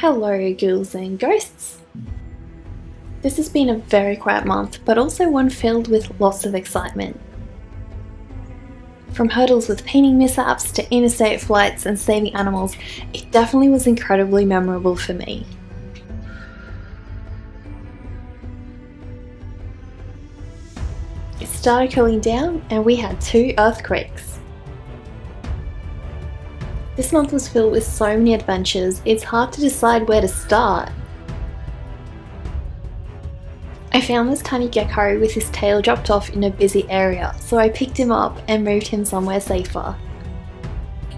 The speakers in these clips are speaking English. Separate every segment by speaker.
Speaker 1: Hello, ghouls and ghosts! This has been a very quiet month, but also one filled with lots of excitement. From hurdles with painting mishaps to interstate flights and saving animals, it definitely was incredibly memorable for me. It started cooling down and we had 2 earthquakes. This month was filled with so many adventures, it's hard to decide where to start. I found this tiny gecko with his tail dropped off in a busy area, so I picked him up and moved him somewhere safer.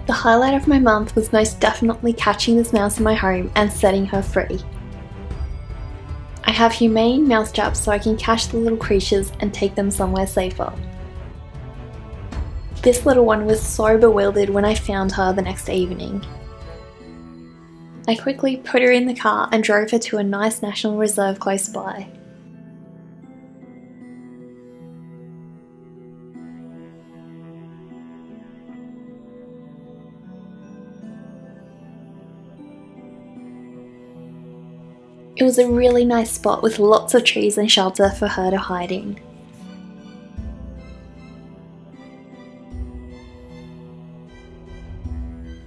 Speaker 1: The highlight of my month was most definitely catching this mouse in my home and setting her free. I have humane mouse traps so I can catch the little creatures and take them somewhere safer. This little one was so bewildered when I found her the next evening. I quickly put her in the car and drove her to a nice national reserve close by. It was a really nice spot with lots of trees and shelter for her to hide in.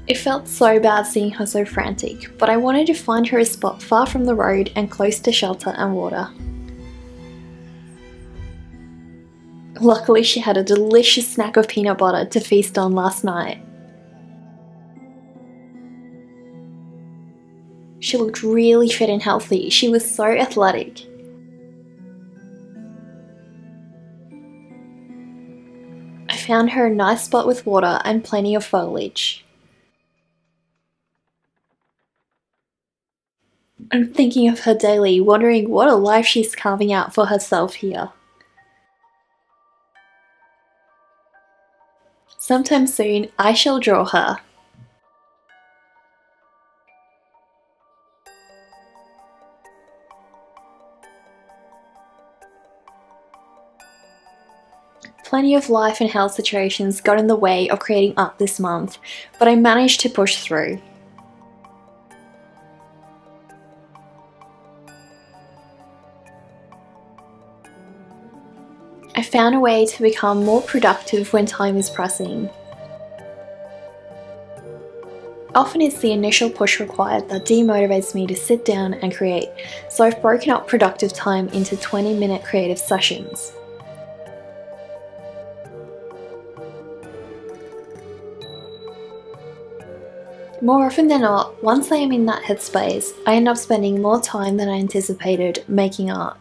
Speaker 1: It felt so bad seeing her so frantic, but I wanted to find her a spot far from the road and close to shelter and water. Luckily, she had a delicious snack of peanut butter to feast on last night. She looked really fit and healthy. She was so athletic. I found her a nice spot with water and plenty of foliage. I'm thinking of her daily, wondering what a life she's carving out for herself here. Sometime soon, I shall draw her. Plenty of life and health situations got in the way of creating art this month, but I managed to push through. I found a way to become more productive when time is pressing. Often it's the initial push required that demotivates me to sit down and create, so I've broken up productive time into 20-minute creative sessions. More often than not, once I am in that headspace, I end up spending more time than I anticipated making art.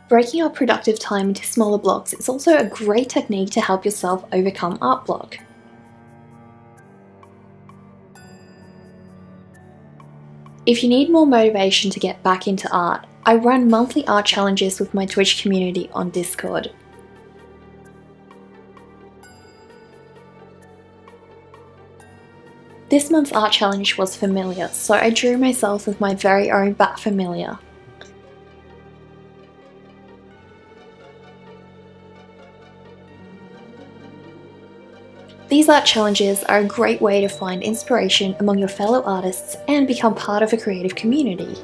Speaker 1: Breaking up productive time into smaller blocks is also a great technique to help yourself overcome art block. If you need more motivation to get back into art, I run monthly art challenges with my Twitch community on Discord. This month's art challenge was familiar, so I drew myself with my very own bat familiar. These art challenges are a great way to find inspiration among your fellow artists and become part of a creative community.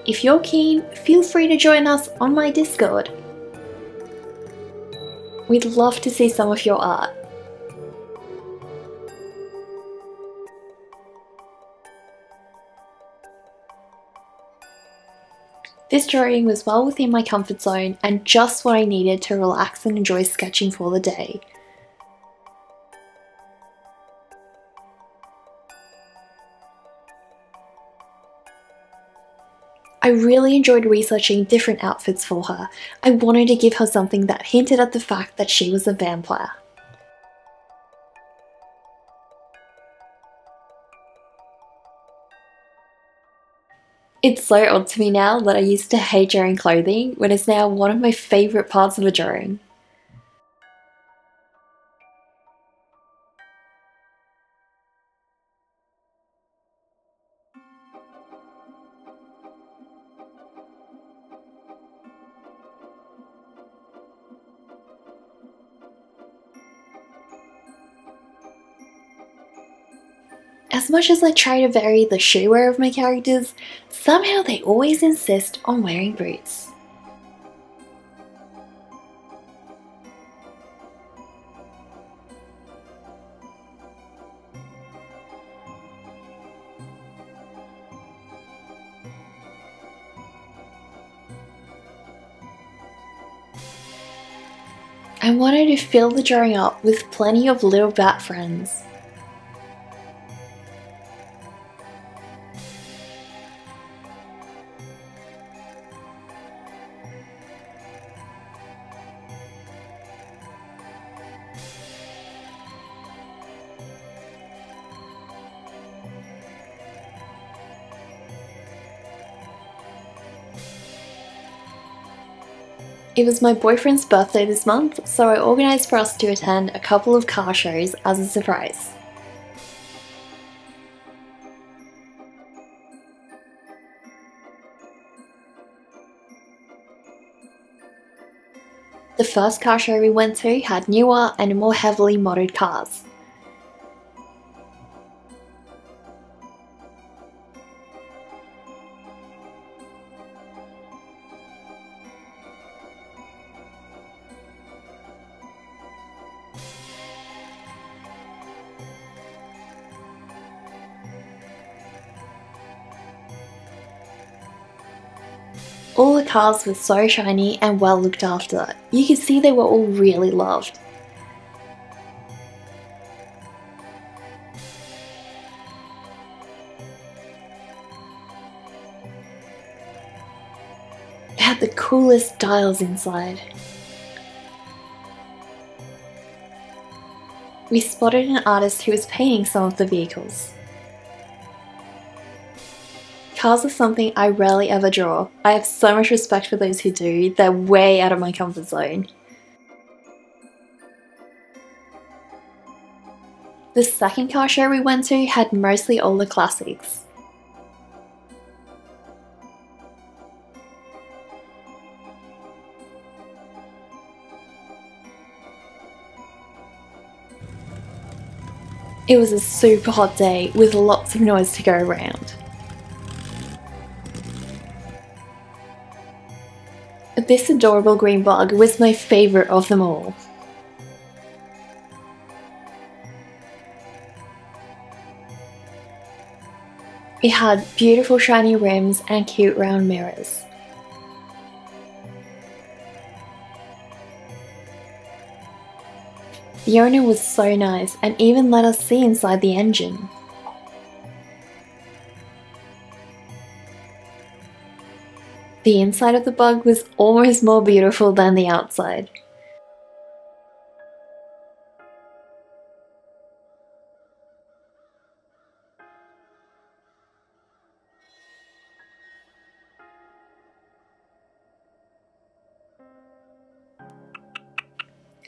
Speaker 1: If you're keen, feel free to join us on my Discord. We'd love to see some of your art. This drawing was well within my comfort zone and just what I needed to relax and enjoy sketching for the day. I really enjoyed researching different outfits for her. I wanted to give her something that hinted at the fact that she was a vampire. It's so odd to me now that I used to hate drawing clothing when it's now one of my favourite parts of a drawing. As much as I try to vary the shoe wear of my characters, somehow they always insist on wearing boots. I wanted to fill the drawing up with plenty of little bat friends. It was my boyfriend's birthday this month, so I organised for us to attend a couple of car shows as a surprise. The first car show we went to had newer and more heavily modded cars. All the cars were so shiny and well looked after. You could see they were all really loved. It had the coolest styles inside. We spotted an artist who was painting some of the vehicles. Cars are something I rarely ever draw. I have so much respect for those who do, they're way out of my comfort zone. The second car show we went to had mostly all the classics. It was a super hot day with lots of noise to go around. This adorable green bug was my favourite of them all. It had beautiful shiny rims and cute round mirrors. The owner was so nice and even let us see inside the engine. The inside of the bug was almost more beautiful than the outside.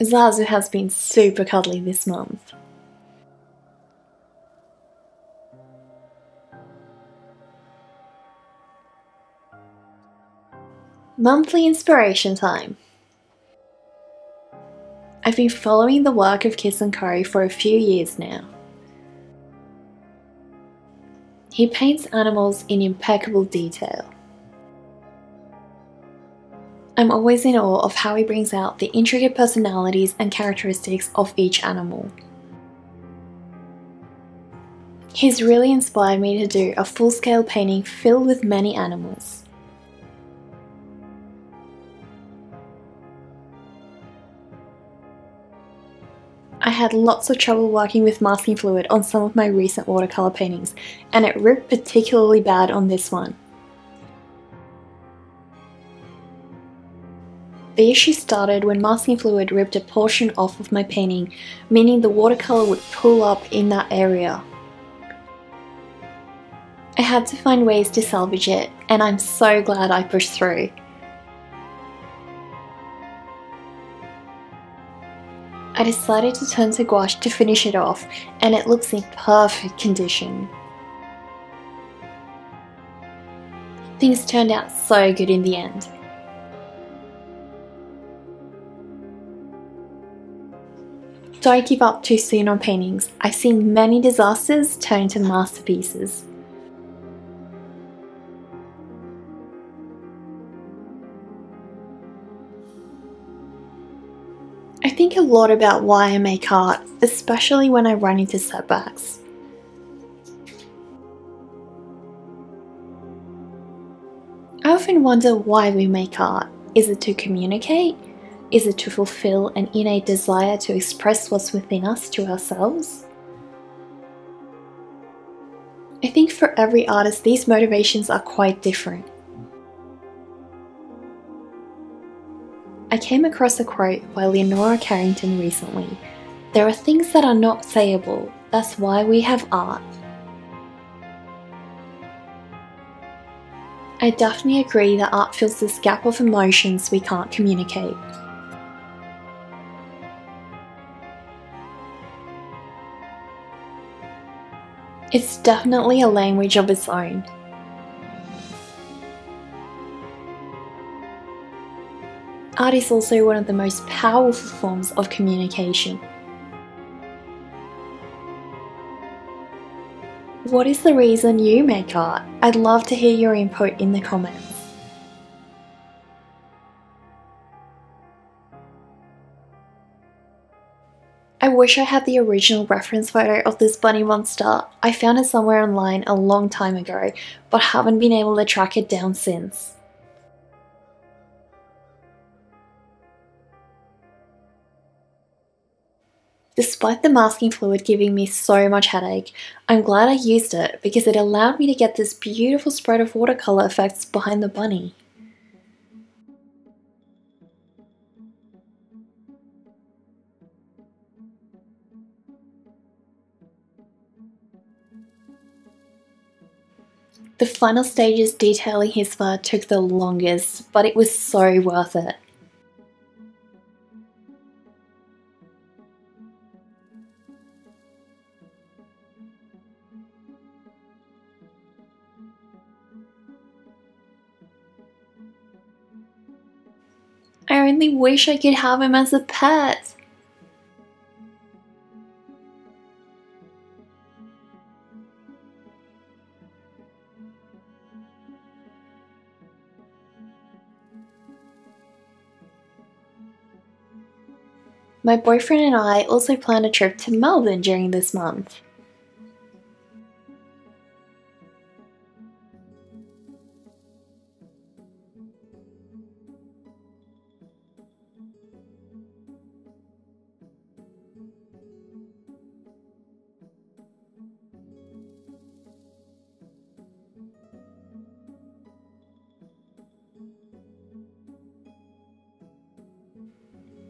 Speaker 1: Zazu has been super cuddly this month. Monthly inspiration time. I've been following the work of Kiss & Co for a few years now. He paints animals in impeccable detail. I'm always in awe of how he brings out the intricate personalities and characteristics of each animal. He's really inspired me to do a full-scale painting filled with many animals. I had lots of trouble working with masking fluid on some of my recent watercolour paintings, and it ripped particularly bad on this one. The issue started when masking fluid ripped a portion off of my painting, meaning the watercolour would pool up in that area. I had to find ways to salvage it, and I'm so glad I pushed through. I decided to turn to gouache to finish it off, and it looks in perfect condition. Things turned out so good in the end. Don't give up too soon on paintings. I've seen many disasters turn into masterpieces. I think a lot about why I make art, especially when I run into setbacks. I often wonder why we make art. Is it to communicate? Is it to fulfill an innate desire to express what's within us to ourselves? I think for every artist, these motivations are quite different. I came across a quote by Leonora Carrington recently. There are things that are not sayable, that's why we have art. I definitely agree that art fills this gap of emotions we can't communicate. It's definitely a language of its own. Art is also one of the most powerful forms of communication. What is the reason you make art? I'd love to hear your input in the comments. I wish I had the original reference photo of this bunny monster. I found it somewhere online a long time ago, but haven't been able to track it down since. Despite the masking fluid giving me so much headache, I'm glad I used it because it allowed me to get this beautiful spread of watercolour effects behind the bunny. The final stages detailing his fur took the longest, but it was so worth it. I only wish I could have him as a pet. My boyfriend and I also planned a trip to Melbourne during this month.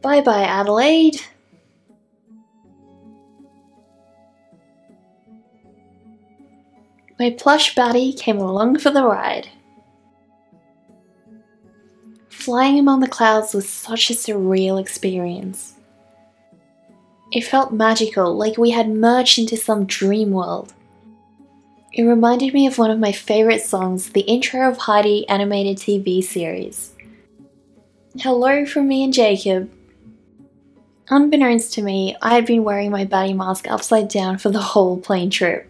Speaker 1: Bye bye, Adelaide. My plush Batty came along for the ride. Flying among the clouds was such a surreal experience. It felt magical, like we had merged into some dream world. It reminded me of one of my favourite songs, the intro of Heidi animated TV series. Hello from me and Jacob. Unbeknownst to me, I had been wearing my Batty mask upside down for the whole plane trip.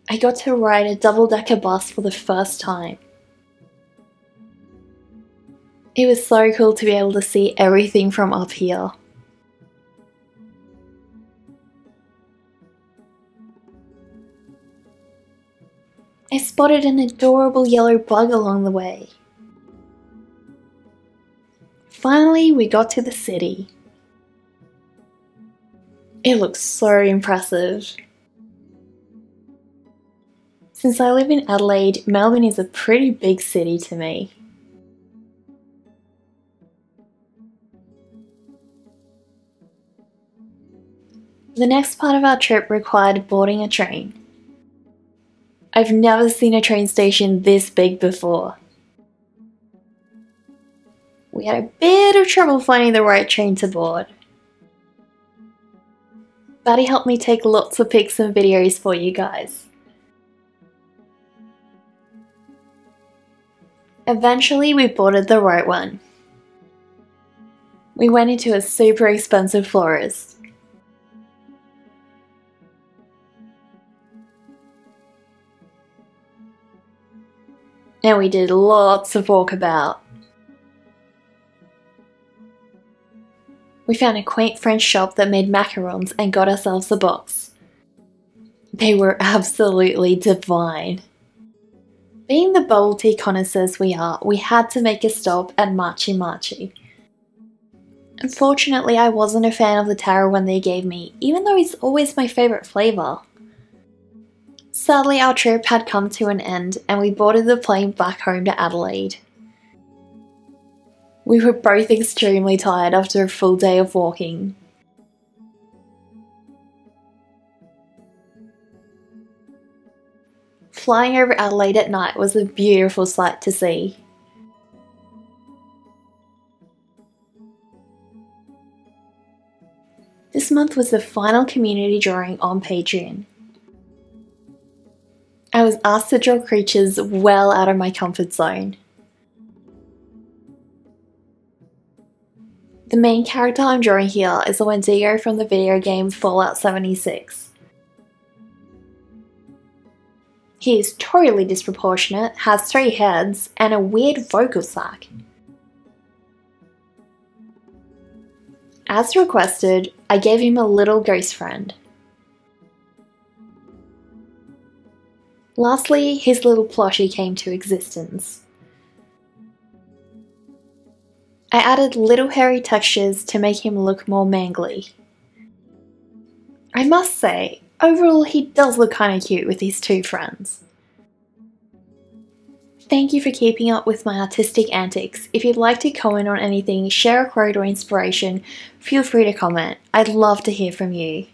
Speaker 1: I got to ride a double-decker bus for the first time. It was so cool to be able to see everything from up here. I spotted an adorable yellow bug along the way. Finally, we got to the city. It looks so impressive. Since I live in Adelaide, Melbourne is a pretty big city to me. The next part of our trip required boarding a train. I've never seen a train station this big before. We had a bit of trouble finding the right train to board. Batty helped me take lots of pics and videos for you guys. Eventually we boarded the right one. We went into a super expensive florist. and we did lots of walkabout. We found a quaint French shop that made macarons and got ourselves a box. They were absolutely divine. Being the bubble tea connoisseurs we are, we had to make a stop at Machi Machi. Unfortunately, I wasn't a fan of the taro one they gave me, even though it's always my favourite flavour. Sadly, our trip had come to an end and we boarded the plane back home to Adelaide. We were both extremely tired after a full day of walking. Flying over Adelaide at night was a beautiful sight to see. This month was the final community drawing on Patreon. I was asked to draw creatures well out of my comfort zone. The main character I'm drawing here is a Wendigo from the video game Fallout 76. He is totally disproportionate, has 3 heads, and a weird vocal sack. As requested, I gave him a little ghost friend. Lastly, his little plushie came to existence. I added little hairy textures to make him look more mangly. I must say, overall he does look kinda cute with his 2 friends. Thank you for keeping up with my artistic antics. If you'd like to comment on anything, share a quote or inspiration, feel free to comment. I'd love to hear from you.